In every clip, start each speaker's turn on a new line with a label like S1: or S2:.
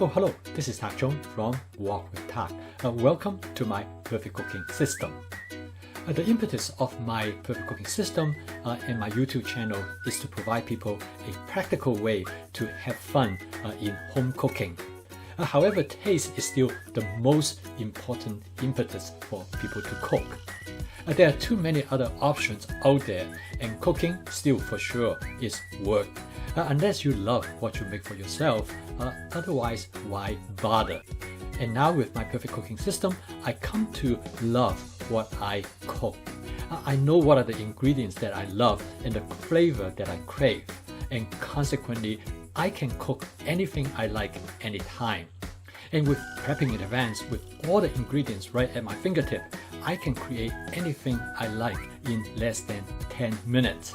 S1: Oh, hello, this is Tak Chung from Walk with Tak. Welcome to my perfect cooking system. The impetus of my perfect cooking system and my YouTube channel is to provide people a practical way to have fun in home cooking. However, taste is still the most important impetus for people to cook. There are too many other options out there, and cooking still for sure is work. Unless you love what you make for yourself, otherwise why bother? And now with my perfect cooking system, I come to love what I cook. I know what are the ingredients that I love and the flavor that I crave, and consequently, I can cook anything I like anytime. And with prepping in advance with all the ingredients right at my fingertip, I can create anything I like in less than 10 minutes.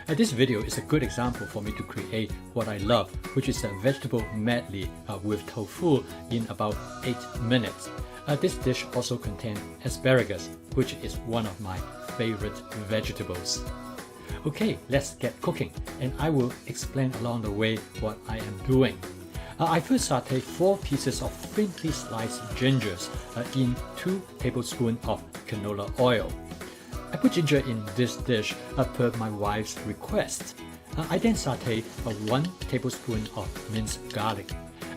S1: This video is a good example for me to create what I love, which is a vegetable medley with tofu in about 8 minutes. This dish also contains asparagus, which is one of my favorite vegetables. Okay, let's get cooking, and I will explain along the way what I am doing. I first saute 4 pieces of thinly sliced gingers in 2 tablespoons of canola oil. I put ginger in this dish per my wife's request. I then saute 1 tablespoon of minced garlic.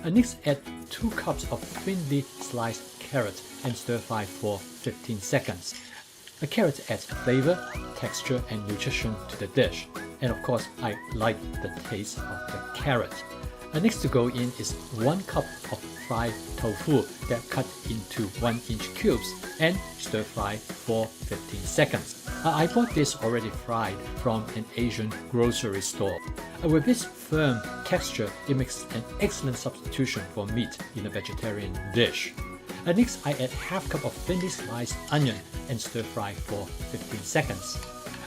S1: Next, add 2 cups of thinly sliced carrot and stir fry for 15 seconds. The carrot adds flavor, texture, and nutrition to the dish. And of course, I like the taste of the carrot. Next to go in is 1 cup of fried tofu that cut into 1-inch cubes and stir fry for 15 seconds. I bought this already fried from an Asian grocery store. With this firm texture, it makes an excellent substitution for meat in a vegetarian dish. Next, I add half cup of thinly sliced onion and stir fry for 15 seconds.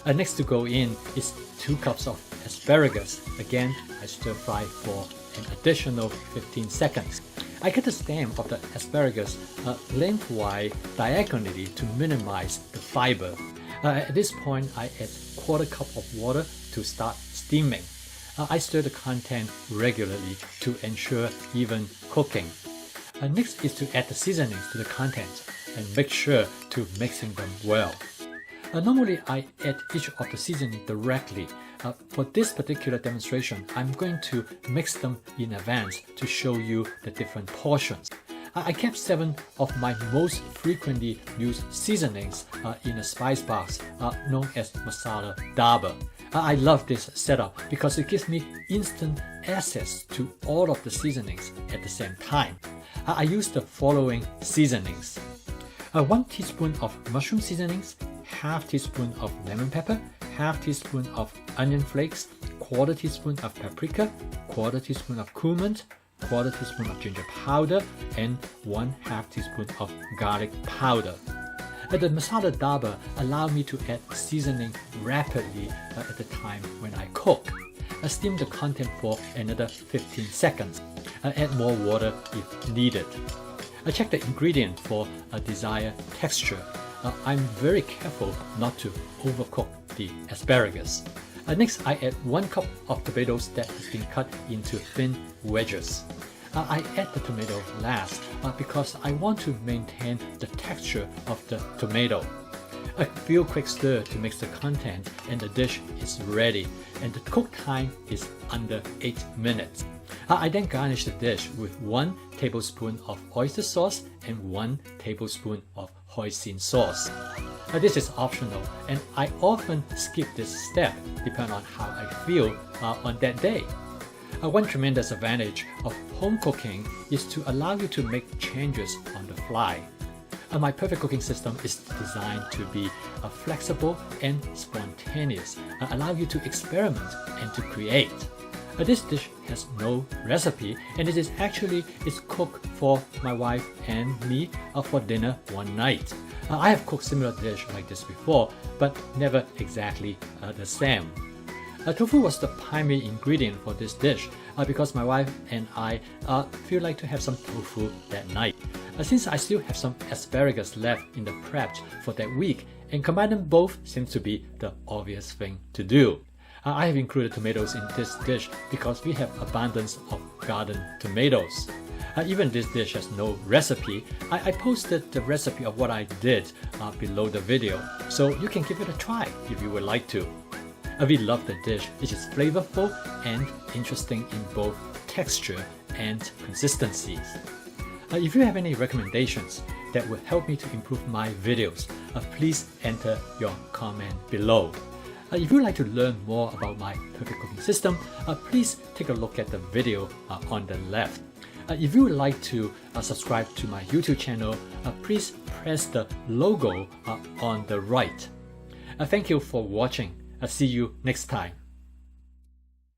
S1: Next to go in is 2 cups of asparagus. Again, I stir fry for an additional 15 seconds. I cut the stem of the asparagus lengthwise diagonally to minimize the fiber. At this point, I add 1/4 cup of water to start steaming. I stir the content regularly to ensure even cooking. Next is to add the seasonings to the content and make sure to mixing them well. Normally, I add each of the seasoning directly. For this particular demonstration, I'm going to mix them in advance to show you the different portions. I kept 7 of my most frequently used seasonings in a spice box known as masala daba. I love this setup because it gives me instant access to all of the seasonings at the same time. I use the following seasonings. 1 teaspoon of mushroom seasonings, half teaspoon of lemon pepper, half teaspoon of onion flakes, 1/4 teaspoon of paprika, 1/4 teaspoon of cumin, 1/4 teaspoon of ginger powder, and 1/2 teaspoon of garlic powder. The masala daba allow me to add seasoning rapidly at the time when I cook. Steam the content for another 15 seconds. Add more water if needed. Check the ingredient for a desired texture. I'm very careful not to overcook the asparagus. Next, I add 1 cup of tomatoes that has been cut into thin wedges. I add the tomato last because I want to maintain the texture of the tomato. A few quick stir to mix the content and the dish is ready, and the cook time is under 8 minutes. I then garnish the dish with 1 tablespoon of oyster sauce and 1 tablespoon of hoisin sauce. This is optional, and I often skip this step depending on how I feel on that day. One tremendous advantage of home cooking is to allow you to make changes on the fly. My perfect cooking system is designed to be flexible and spontaneous, allow you to experiment and to create. This dish has no recipe, and it is cooked for my wife and me for dinner one night. I have cooked similar dish like this before, but never exactly the same. Tofu was the primary ingredient for this dish because my wife and I feel like to have some tofu that night. Since I still have some asparagus left in the prep for that week, and combine them both seems to be the obvious thing to do. I have included tomatoes in this dish because we have abundance of garden tomatoes. Even this dish has no recipe. I posted the recipe of what I did below the video, so you can give it a try if you would like to. We love the dish. It is flavorful and interesting in both texture and consistencies. If you have any recommendations that will help me to improve my videos, please enter your comment below. If you'd like to learn more about my perfect cooking system, please take a look at the video on the left. If you would like to subscribe to my YouTube channel, please press the logo on the right. Thank you for watching. See you next time.